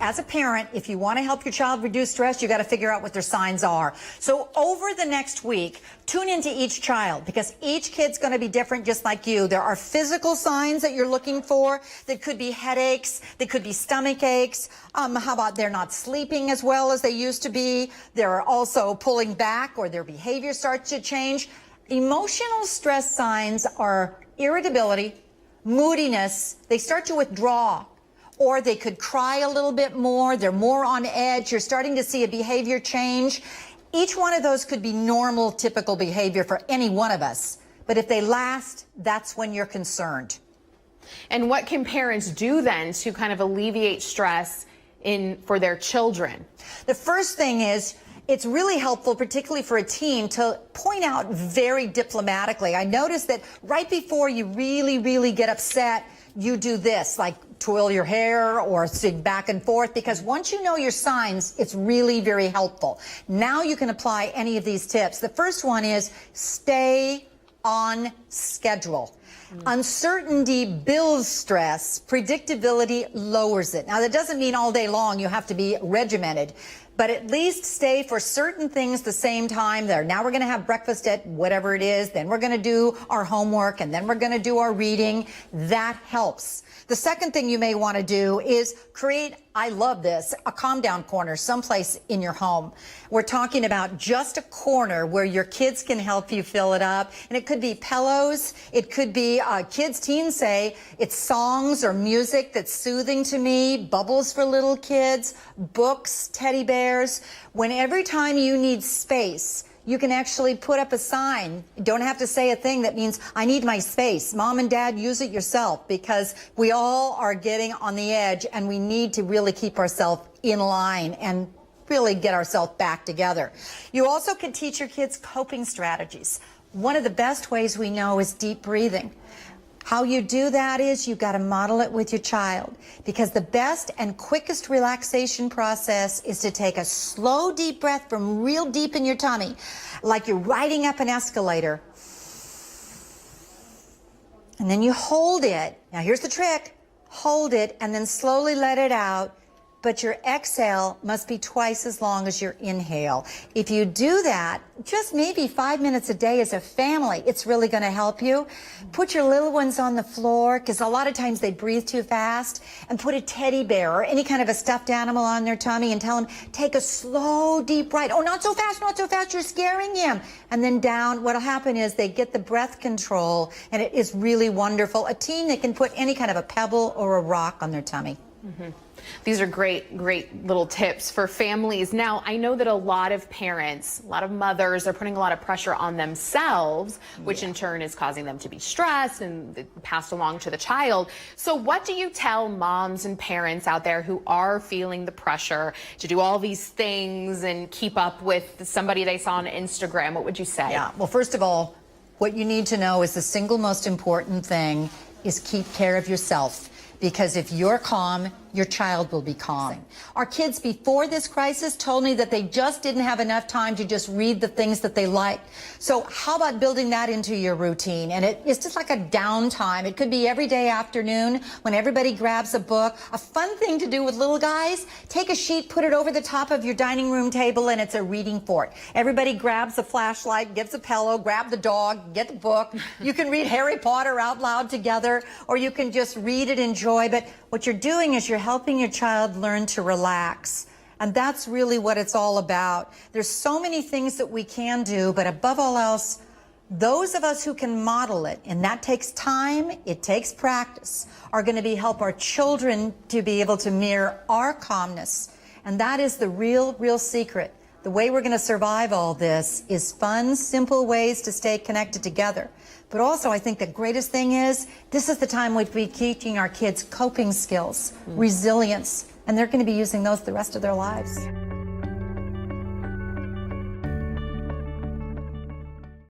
as a parent, if you want to help your child reduce stress, you got to figure out what their signs are. So over the next week, tune into each child, because each kid's going to be different, just like you. There are physical signs that you're looking for that could be headaches, that could be stomach aches. How about they're not sleeping as well as they used to be? They're also pulling back, or their behavior starts to change. Emotional stress signs are irritability, moodiness. They start to withdraw, or they could cry a little bit more. They're more on edge. You're starting to see a behavior change. Each one of those could be normal, typical behavior for any one of us. But if they last, that's when you're concerned. And what can parents do then to kind of alleviate stress for their children? The first thing is, it's really helpful, particularly for a teen, to point out very diplomatically. I noticed that right before you really get upset, you do this, like twirl your hair or sing back and forth, because once you know your signs, it's really very helpful. Now you can apply any of these tips. The first one is stay on schedule. Uncertainty builds stress. Predictability lowers it. Now, that doesn't mean all day long you have to be regimented, but at least stay for certain things the same time. Now we're going to have breakfast at whatever it is, then we're going to do our homework, and then we're going to do our reading. That helps. The second thing you may want to do is create, I love this, a calm down corner someplace in your home. We're talking about just a corner where your kids can help you fill it up. And it could be pillows. It could be, teens say, it's songs or music that's soothing to me, bubbles for little kids, books, teddy bears. When every time you need space, you can actually put up a sign. You don't have to say a thing that means, I need my space. Mom and dad, use it yourself, because we all are getting on the edge, and we need to really keep ourselves in line and really get ourselves back together. You also can teach your kids coping strategies. One of the best ways we know is deep breathing. How you do that is you've got to model it with your child, because the best and quickest relaxation process is to take a slow, deep breath from real deep in your tummy, like you're riding up an escalator. And then you hold it. Now here's the trick. Hold it and then slowly let it out. But your exhale must be twice as long as your inhale. If you do that, just maybe 5 minutes a day as a family, it's really going to help you. Put your little ones on the floor, because a lot of times they breathe too fast, and put a teddy bear or any kind of a stuffed animal on their tummy and tell them, take a slow, deep breath. Oh, not so fast, not so fast, you're scaring him. And then down. What'll happen is they get the breath control, and it is really wonderful. A teen that can put any kind of a pebble or a rock on their tummy. Mm-hmm. These are great little tips for families. Now, I know that a lot of parents, a lot of mothers are putting a lot of pressure on themselves, which in turn is causing them to be stressed and passed along to the child. So what do you tell moms and parents out there who are feeling the pressure to do all these things and keep up with somebody they saw on Instagram? What would you say? Yeah, well, first of all, what you need to know is the single most important thing is keep care of yourself. Because if you're calm, your child will be calm. Our kids before this crisis told me that they just didn't have enough time to just read the things that they liked. So how about building that into your routine? And it's just like a downtime. It could be every day afternoon when everybody grabs a book. A fun thing to do with little guys, take a sheet, put it over the top of your dining room table, and it's a reading fort. Everybody grabs a flashlight, gives a pillow, grab the dog, get the book. You can read Harry Potter out loud together, or you can just read it, enjoy. But what you're doing is you're helping your child learn to relax. And that's really what it's all about. There's so many things that we can do, but above all else, those of us who can model it, and that takes time, it takes practice, are going to help our children to be able to mirror our calmness. And that is the real secret. The way we're going to survive all this is fun, simple ways to stay connected together. But also, I think the greatest thing is, this is the time we'd be teaching our kids coping skills, resilience, and they're going to be using those the rest of their lives.